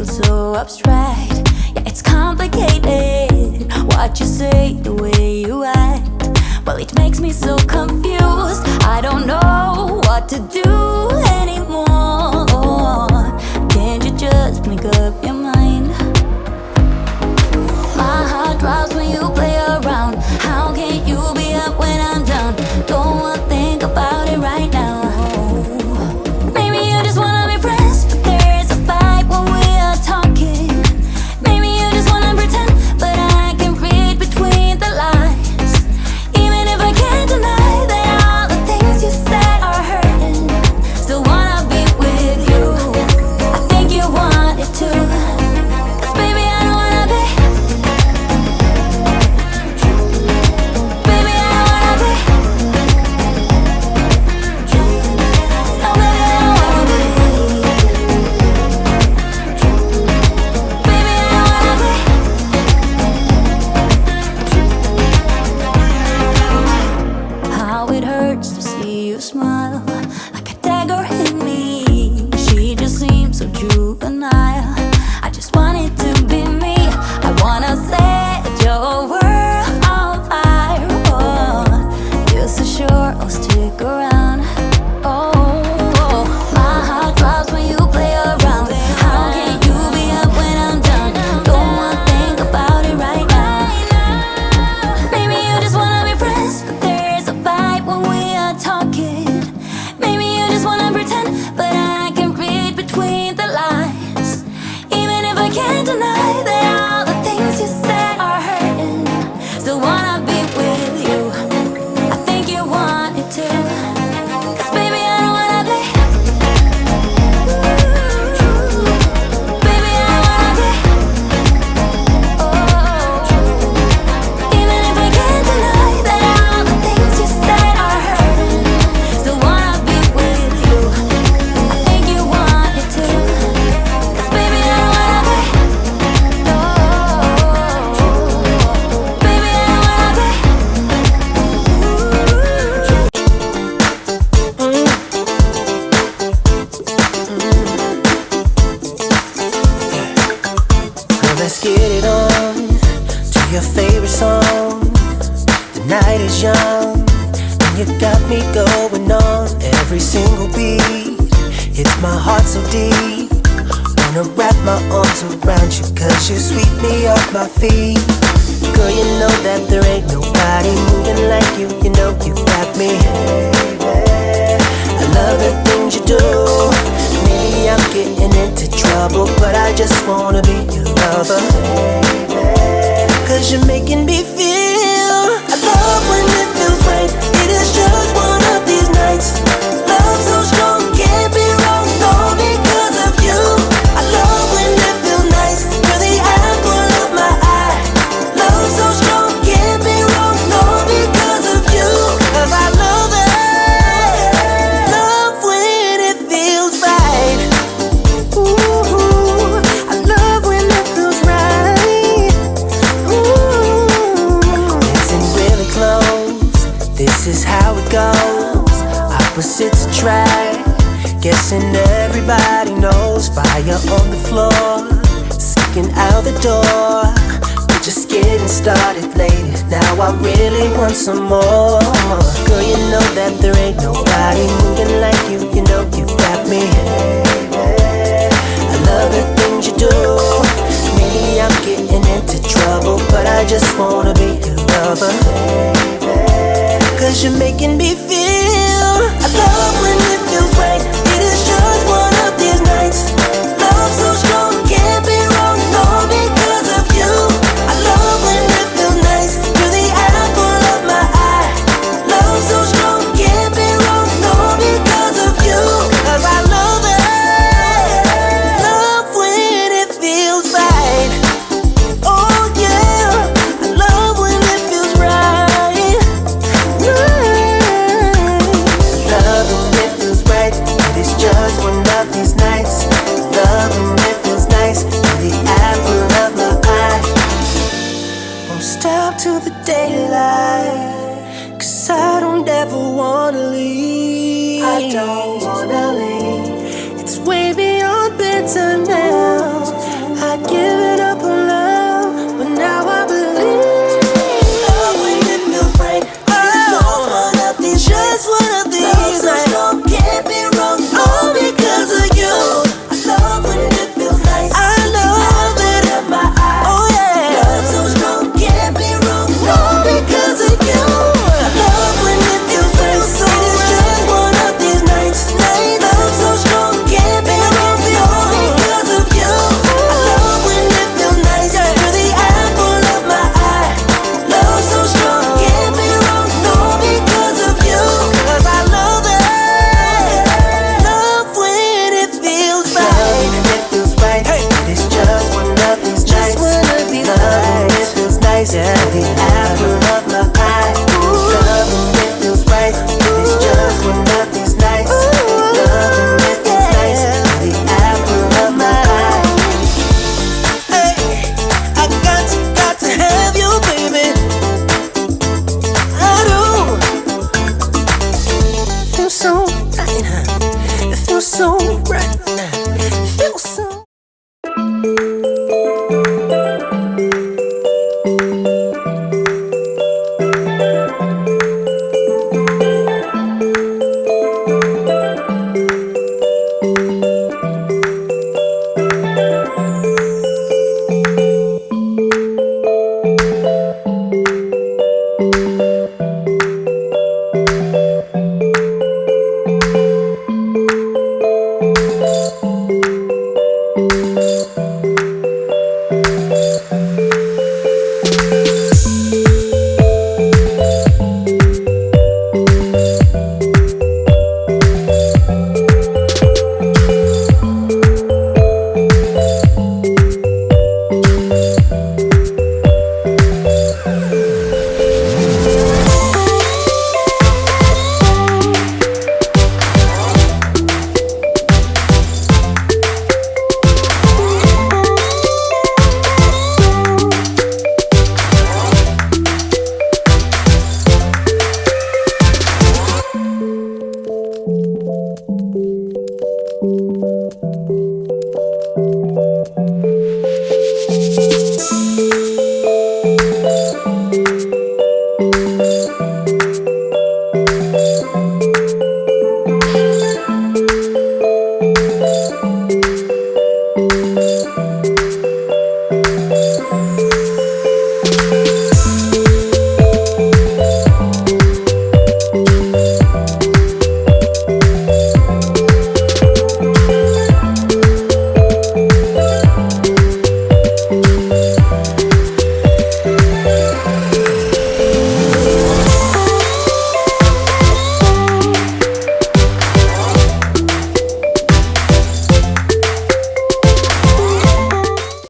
feels so abstract. Yeah, it's complicated. What you say, the way you act, well, it makes me so confused. I don't know what to do anymore. Can't you just make up your mind? My heart drops when you play around. How can you be up when I'm down? Don't wanna think about it right now. Maybe you just wanna be friends, but there is a fight when we are talking. Maybe you just wanna pretend, but I can read between the lines. Even if I can't deny that all the things you said are hurting, still wanna be with you. I think you want it too. 'Cause baby, I don't wanna be. Baby, I don't wanna be. No, baby, I don't wanna be. Baby, I don't wanna be. How it hurts to see you smile, like a dagger in me. She just seems so juvenile. I just want it to be me. I wanna set your world on fire. Oh, you're so sure I'll stick around. Oh, my heart drops when you play around. How can you be up when I'm down? Don't wanna think about it right now. Maybe you just wanna be friends, but there is a fight when we are talking. Maybe you just wanna pretend, but I can read between the lines. Even if I can't deny that all the things you said are hurting, still wanna be with you. I think you want it too. 'Cause baby, I don't wanna be. Baby, I don't wanna be. Oh, even if I can't deny that all the things you said are hurting, still wanna be with you. I think you want it too. 'Cause baby, I don't wanna be. No, baby, I don't wanna be. Well, let's get it on to your favorite song. The night is young, and you got me going on every single beat. Hits my heart so deep. Wanna wrap my arms around you, 'cause you sweep me off my feet. Girl, you know that there ain't nobody moving like you. You know you got me. I love the things you do. Maybe I'm getting into trouble, but I just wanna be your lover. 'Cause you're making me feel. I love when it feels right. It is just one of these nights. Love so strong, can't be wrong, all because of you. I love when it feels nice. You're the apple of my eye. Love so strong, can't be wrong, all because of you. 'Cause I love it. Love when it feels right. Ooh, I love when it feels right. Ooh, dancing really close. This is how it goes. Opposites attract. Guessing everybody knows. Fire on the floor, sneaking out the door. We're just getting started, lady. Now I really want some more. Girl, you know that there ain't nobody moving like you. You know you got me. I love the things you do. Maybe I'm getting into trouble, but I just wanna be your lover. 'Cause you're making me feel. I love when it feels right. It is just one of these nights. Love so strong, can't be wrong, all because of you. I love when it feels nice. You're the apple of my eye. Love so strong, can't be wrong, all because of you. 'Cause I love it. Love when it feels right. Oh yeah, I love when it feels right. Love when it feels right. It is just one of these nights. Love when it feels nice. You're the apple of my eye. Won't stop till the daylight. 'Cause I don't ever wanna leave. I don't wanna leave. It's way beyond better now. give